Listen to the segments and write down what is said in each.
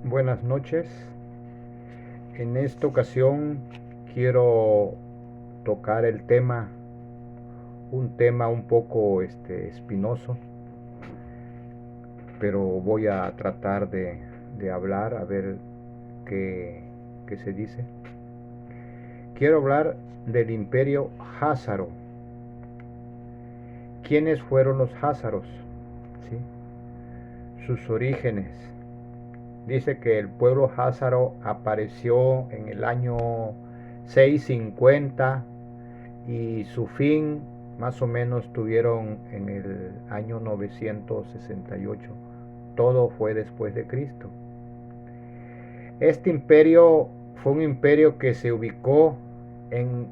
Buenas noches. En esta ocasión quiero tocar un tema un poco espinoso, pero voy a tratar de hablar a ver qué se dice. Quiero hablar del imperio házaro. ¿Quiénes fueron los házaros? ¿Sí? Sus orígenes. Dice que el pueblo házaro apareció en el año 650 y su fin más o menos tuvieron en el año 968. Todo fue después de Cristo. Este imperio fue un imperio que se ubicó en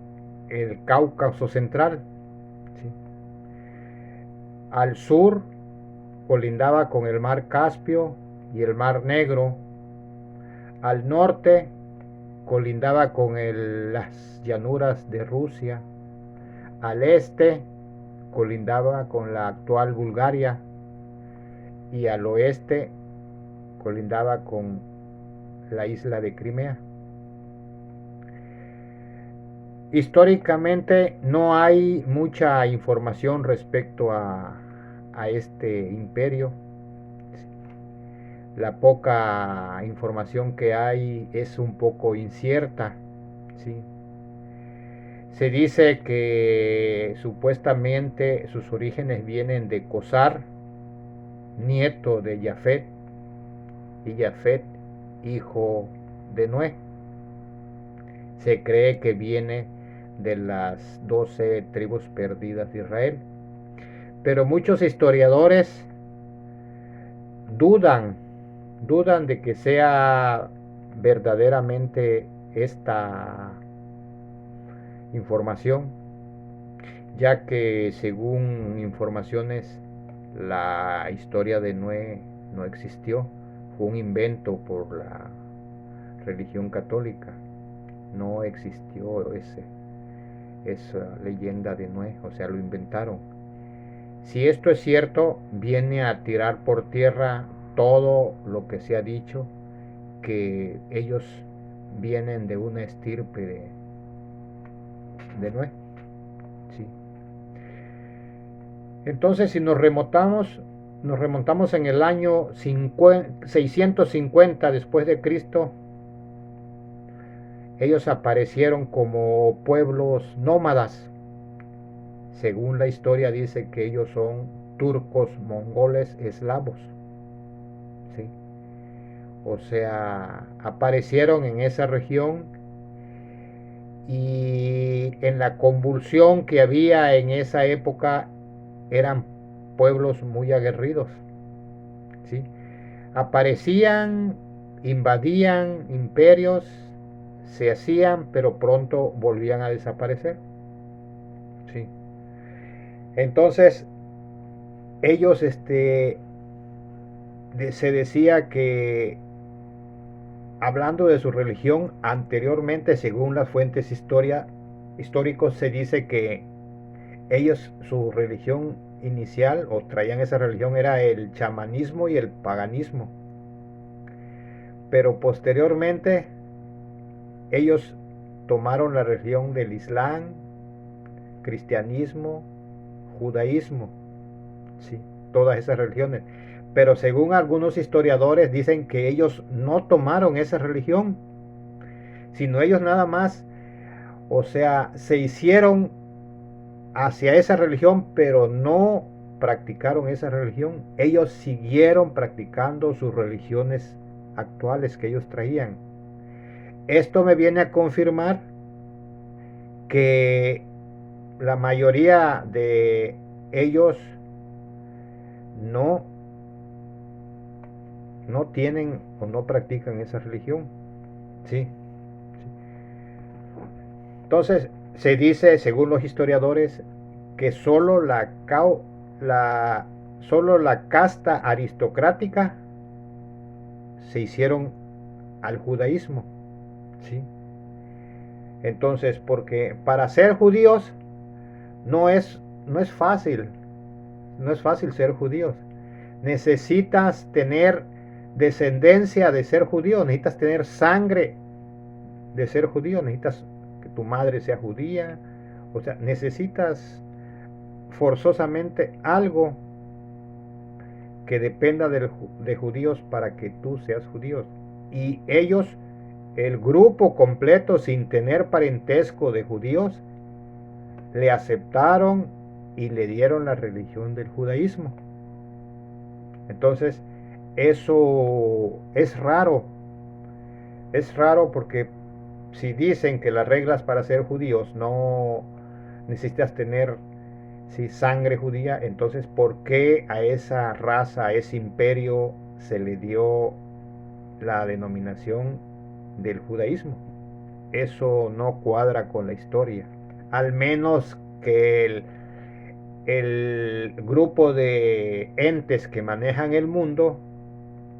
el Cáucaso central. ¿Sí? Al sur colindaba con el mar Caspio y el mar Negro. Al norte colindaba con las llanuras de Rusia. Al este colindaba con la actual Bulgaria y al oeste colindaba con la isla de Crimea. Históricamente no hay mucha información respecto a este imperio. La poca información que hay es un poco incierta, ¿sí? Se dice que supuestamente sus orígenes vienen de Cosar, nieto de Jafet, y Jafet, hijo de Noé. Se cree que viene de las 12 tribus perdidas de Israel. Pero muchos historiadores dudan, dudan de que sea verdaderamente esta información, ya que según informaciones la historia de Noé no existió, fue un invento por la religión católica, no existió esa leyenda de Noé, o sea, lo inventaron. Si esto es cierto, viene a tirar por tierra todo lo que se ha dicho, que ellos vienen de una estirpe de Noé. ¿Sí? Entonces, si nos remontamos en el año 650 después de Cristo, ellos aparecieron como pueblos nómadas. Según la historia dice que ellos son turcos, mongoles, eslavos. ¿Sí? O sea, aparecieron en esa región y en la convulsión que había en esa época eran pueblos muy aguerridos. ¿Sí? Aparecían, invadían imperios, se hacían, pero pronto volvían a desaparecer. ¿Sí? Entonces, ellos se decía que, hablando de su religión, anteriormente, según las fuentes históricos, se dice que ellos, su religión inicial, o traían esa religión, era el chamanismo y el paganismo. Pero posteriormente, ellos tomaron la religión del Islam, cristianismo, judaísmo, ¿sí? Todas esas religiones. Pero según algunos historiadores dicen que ellos no tomaron esa religión, sino ellos nada más, o sea, se hicieron hacia esa religión, pero no practicaron esa religión. Ellos siguieron practicando sus religiones actuales que ellos traían. Esto me viene a confirmar que la mayoría de ellos no tienen o no practican esa religión. ¿Sí? Entonces, se dice, según los historiadores, que solo solo la casta aristocrática se hicieron al judaísmo. ¿Sí? Entonces, porque para ser judíos no es fácil, no es fácil ser judíos. Necesitas tener descendencia de ser judío, necesitas tener sangre de ser judío, necesitas que tu madre sea judía, o sea, necesitas forzosamente algo que dependa de judíos para que tú seas judío. Y ellos, el grupo completo sin tener parentesco de judíos, le aceptaron y le dieron la religión del judaísmo. Entonces, eso es raro porque si dicen que las reglas para ser judíos no necesitas tener sangre judía, entonces ¿por qué a esa raza, a ese imperio se le dio la denominación del judaísmo? Eso no cuadra con la historia. Al menos que el grupo de entes que manejan el mundo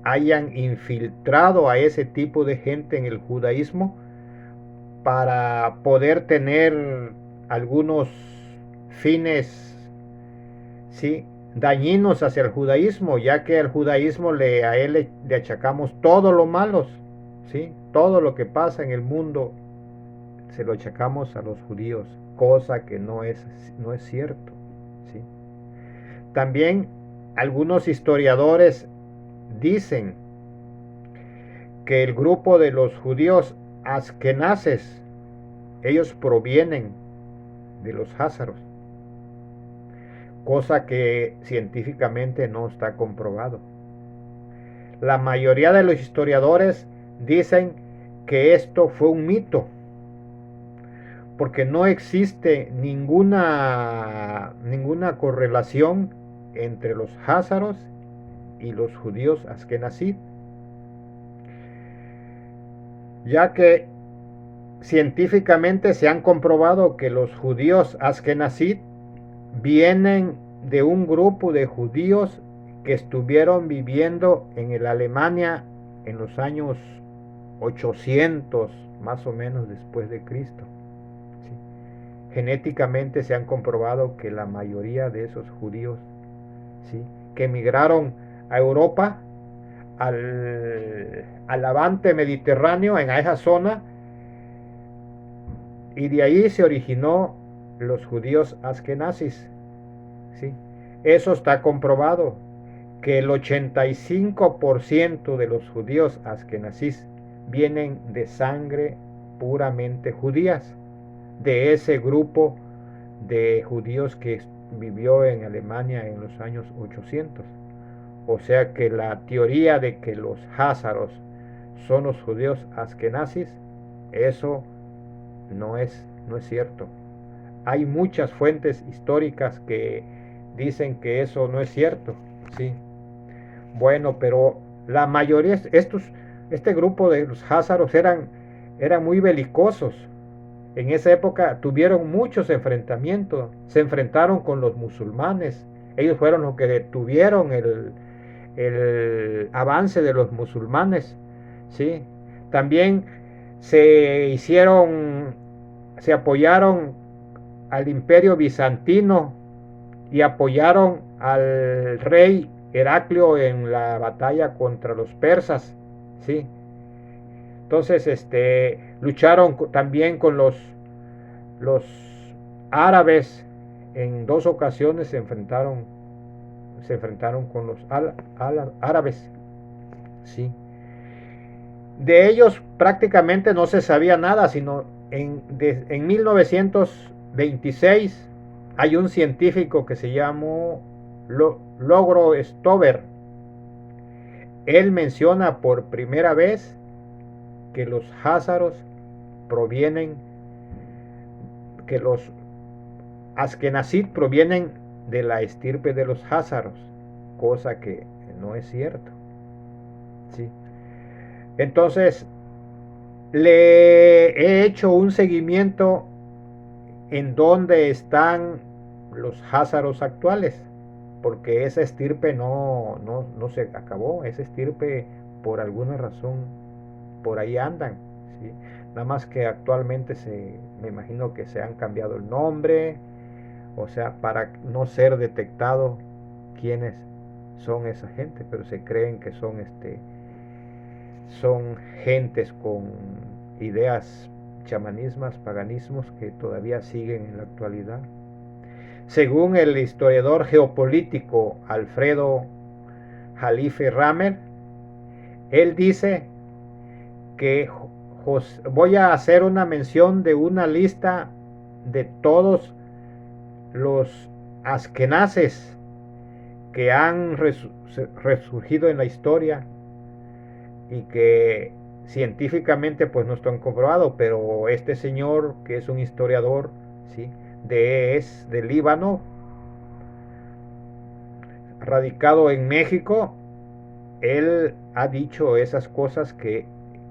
hayan infiltrado a ese tipo de gente en el judaísmo para poder tener algunos fines, ¿sí?, dañinos hacia el judaísmo, ya que al judaísmo a él le achacamos todo lo malo, ¿sí? Todo lo que pasa en el mundo se lo achacamos a los judíos, cosa que no es cierto, ¿sí? También algunos historiadores dicen que el grupo de los judíos askenases, ellos provienen de los házaros, cosa que científicamente no está comprobado. La mayoría de los historiadores dicen que esto fue un mito, porque no existe ninguna correlación entre los házaros y los judíos askenazí, ya que científicamente se han comprobado que los judíos askenazí vienen de un grupo de judíos que estuvieron viviendo en el Alemania en los años 800 más o menos después de Cristo. ¿Sí? Genéticamente se han comprobado que la mayoría de esos judíos, ¿sí?, que emigraron a Europa, al levante mediterráneo, en esa zona, y de ahí se originó los judíos askenazis, ¿sí? Eso está comprobado, que el 85% de los judíos askenazís vienen de sangre puramente judías, de ese grupo de judíos que vivió en Alemania en los años 800. O sea que la teoría de que los házaros son los judíos askenazis, eso no es cierto. Hay muchas fuentes históricas que dicen que eso no es cierto, ¿sí? Bueno, pero la mayoría, este grupo de los házaros eran muy belicosos. En esa época tuvieron muchos enfrentamientos, se enfrentaron con los musulmanes. Ellos fueron los que detuvieron el avance de los musulmanes, ¿sí? También se apoyaron al imperio bizantino y apoyaron al rey Heraclio en la batalla contra los persas, ¿sí? Entonces, lucharon también con los árabes. En 2 ocasiones se enfrentaron con los árabes, ¿sí? De ellos prácticamente no se sabía nada, sino en 1926 hay un científico que se llamó Logro Stover. Él menciona por primera vez que los házaros provienen, que los askenazí provienen de la estirpe de los házaros, cosa que no es cierto, ¿sí? Entonces, le he hecho un seguimiento en dónde están los házaros actuales, porque esa estirpe no se acabó, esa estirpe por alguna razón por ahí andan, ¿sí? Nada más que actualmente me imagino que se han cambiado el nombre, o sea, para no ser detectado quiénes son esa gente, pero se creen que son son gentes con ideas chamanismas, paganismos que todavía siguen en la actualidad. Según el historiador geopolítico Alfredo Jalife Ramer, él dice que voy a hacer una mención de una lista de todos los askenazes que han resurgido en la historia y que científicamente pues no están comprobados, pero este señor, que es un historiador, ¿sí?, es de Líbano, radicado en México, él ha dicho esas cosas, que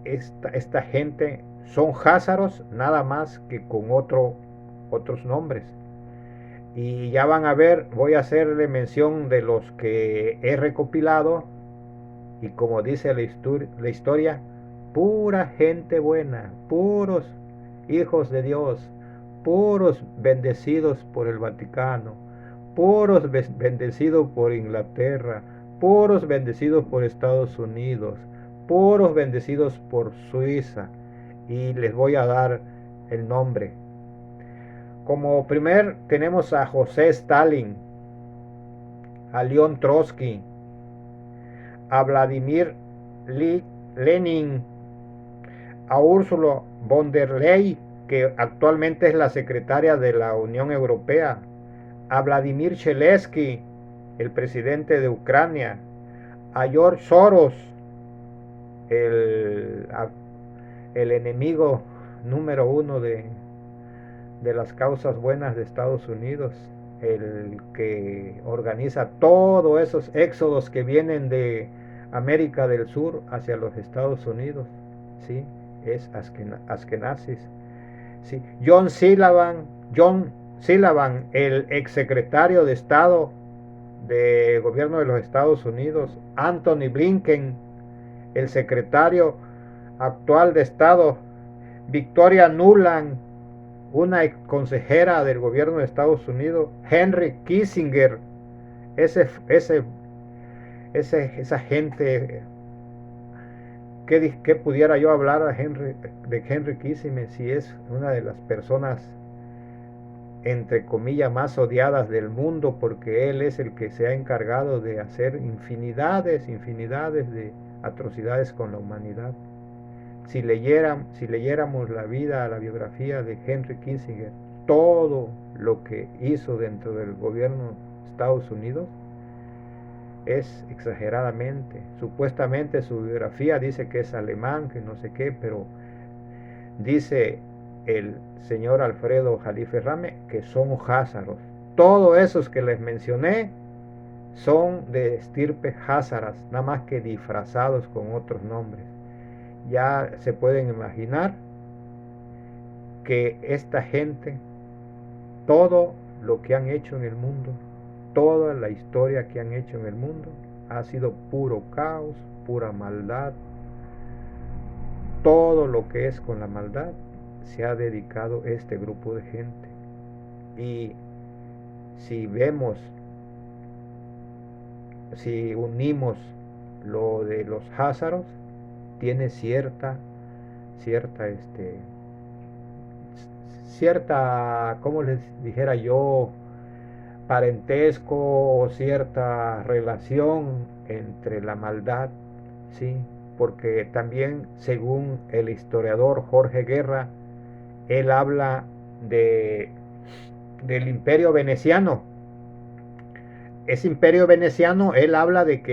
esta gente son házaros nada más que con otros nombres. Y ya van a ver, voy a hacerle mención de los que he recopilado, y como dice la historia, pura gente buena, puros hijos de Dios, puros bendecidos por el Vaticano, puros bendecidos por Inglaterra, puros bendecidos por Estados Unidos, puros bendecidos por Suiza. Y les voy a dar el nombre. Como primer tenemos a José Stalin, a León Trotsky, a Vladimir Lenin, a Ursula von der Leyen, que actualmente es la secretaria de la Unión Europea, a Vladimir Zelensky, el presidente de Ucrania, a George Soros, el enemigo número uno de las causas buenas de Estados Unidos, el que organiza todos esos éxodos que vienen de América del Sur hacia los Estados Unidos, ¿sí? Es askenazis, ¿sí? John Sullivan, el exsecretario de Estado del gobierno de los Estados Unidos, Anthony Blinken, el secretario actual de Estado, Victoria Nuland, una consejera del gobierno de Estados Unidos, Henry Kissinger, esa gente. ¿Qué pudiera yo hablar de Henry Kissinger si es una de las personas entre comillas más odiadas del mundo, porque él es el que se ha encargado de hacer infinidades de atrocidades con la humanidad? Si leyéramos la biografía de Henry Kissinger, todo lo que hizo dentro del gobierno de Estados Unidos es exageradamente. Supuestamente su biografía dice que es alemán, que no sé qué, pero dice el señor Alfredo Jalife Rame que son házaros. Todos esos que les mencioné son de estirpe házaras, nada más que disfrazados con otros nombres. Ya se pueden imaginar que esta gente, todo lo que han hecho en el mundo, toda la historia que han hecho en el mundo, ha sido puro caos, pura maldad. Todo lo que es con la maldad se ha dedicado este grupo de gente. Y si unimos lo de los házaros, tiene cierta, como les dijera yo, parentesco o cierta relación entre la maldad, ¿sí? Porque también, según el historiador Jorge Guerra, él habla del imperio veneciano. Ese imperio veneciano, él habla de que